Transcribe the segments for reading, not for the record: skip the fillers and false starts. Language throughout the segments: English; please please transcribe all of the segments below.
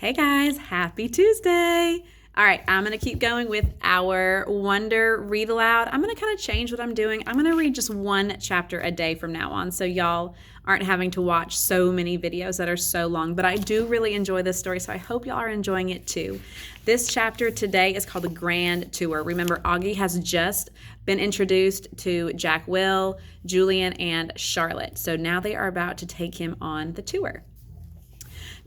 Hey guys, happy Tuesday. All right, I'm going to keep going with our Wonder Read Aloud. I'm going to kind of change what I'm doing. I'm going to read just one chapter a day from now on, so y'all aren't having to watch so many videos that are so long. But I do really enjoy this story, so I hope y'all are enjoying it too. This chapter today is called The Grand Tour. Remember, Augie has just been introduced to Jack, Will, Julian, and Charlotte. So now they are about to take him on the tour.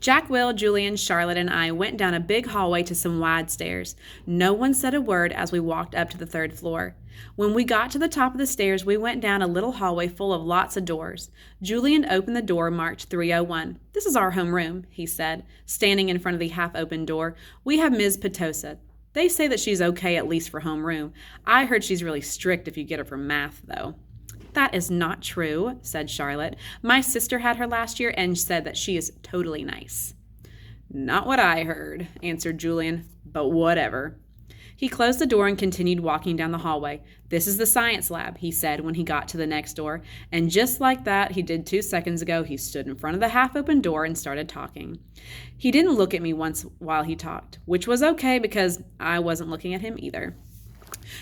Jack, Will, Julian, Charlotte, and I went down a big hallway to some wide stairs. No one said a word as we walked up to the third floor. When we got to the top of the stairs, we went down a little hallway full of lots of doors. Julian opened the door marked 301. "This is our homeroom," he said, standing in front of the half-open door. "We have Ms. Petosa. They say that she's okay at least for homeroom. I heard she's really strict if you get her for math, though." "That is not true," said Charlotte. "My sister had her last year and said that she is totally nice." "Not what I heard," answered Julian, "but whatever." He closed the door and continued walking down the hallway. "This is the science lab," he said when he got to the next door. And just like that he did 2 seconds ago, he stood in front of the half-open door and started talking. He didn't look at me once while he talked, which was okay because I wasn't looking at him either.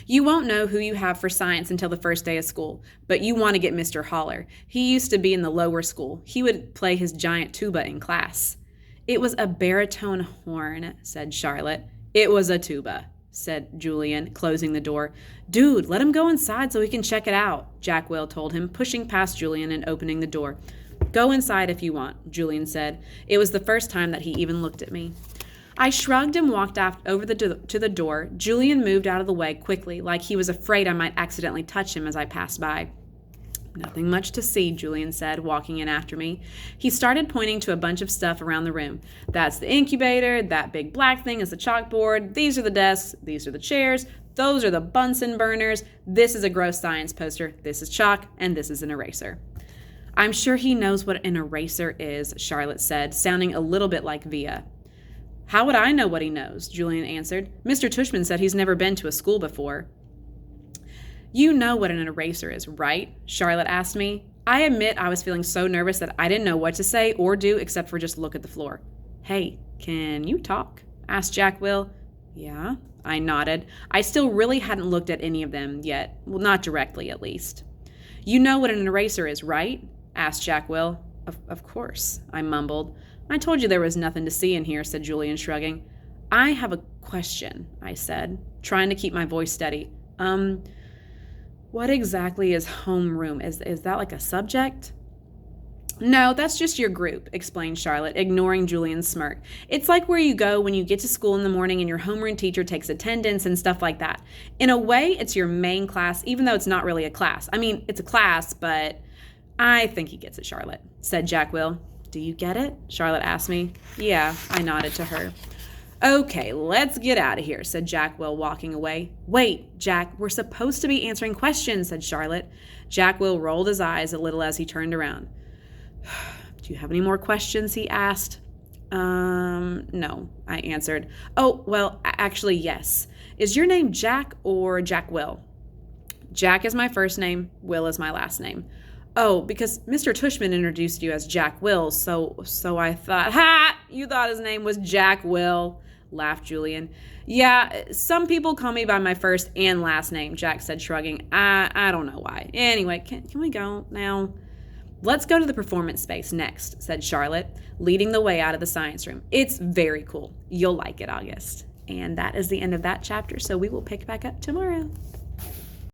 "You won't know who you have for science until the first day of school, but you want to get Mr. Holler. He used to be in the lower school. He would play his giant tuba in class." "It was a baritone horn," said Charlotte. "It was a tuba," said Julian, closing the door. "Dude, let him go inside so he can check it out," Jack Will told him, pushing past Julian and opening the door. "Go inside if you want," Julian said. It was the first time that he even looked at me. I shrugged and walked over to the door. Julian moved out of the way quickly, like he was afraid I might accidentally touch him as I passed by. "Nothing much to see," Julian said, walking in after me. He started pointing to a bunch of stuff around the room. "That's the incubator, that big black thing is the chalkboard, these are the desks, these are the chairs, those are the Bunsen burners, this is a gross science poster, this is chalk, and this is an eraser." "I'm sure he knows what an eraser is," Charlotte said, sounding a little bit like Via. "How would I know what he knows?" Julian answered. "Mr. Tushman said he's never been to a school before." "You know what an eraser is, right?" Charlotte asked me. I admit I was feeling so nervous that I didn't know what to say or do except for just look at the floor. "Hey, can you talk?" asked Jack Will. "Yeah," I nodded. I still really hadn't looked at any of them yet. Well, not directly, at least. "You know what an eraser is, right?" asked Jack Will. Of course," I mumbled. "I told you there was nothing to see in here," said Julian, shrugging. "I have a question," I said, trying to keep my voice steady. What exactly is homeroom? Is that like a subject?" "No, that's just your group," explained Charlotte, ignoring Julian's smirk. "It's like where you go when you get to school in the morning and your homeroom teacher takes attendance and stuff like that. In a way, it's your main class, even though it's not really a class. I mean, it's a class, but..." "I think he gets it, Charlotte," said Jack Will. "Do you get it?" Charlotte asked me. "Yeah," I nodded to her. "Okay, let's get out of here," said Jack Will, walking away. "Wait, Jack, we're supposed to be answering questions," said Charlotte. Jack Will rolled his eyes a little as he turned around. "Do you have any more questions?" he asked. No," I answered. "Oh, well, actually, yes. Is your name Jack or Jack Will?" "Jack is my first name, Will is my last name." "Oh, because Mr. Tushman introduced you as Jack Will, so I thought..." "Ha! You thought his name was Jack Will," laughed Julian. "Yeah, some people call me by my first and last name," Jack said, shrugging. I don't know why. Anyway, can we go now?" "Let's go to the performance space next," said Charlotte, leading the way out of the science room. "It's very cool. You'll like it, August." And that is the end of that chapter, so we will pick back up tomorrow.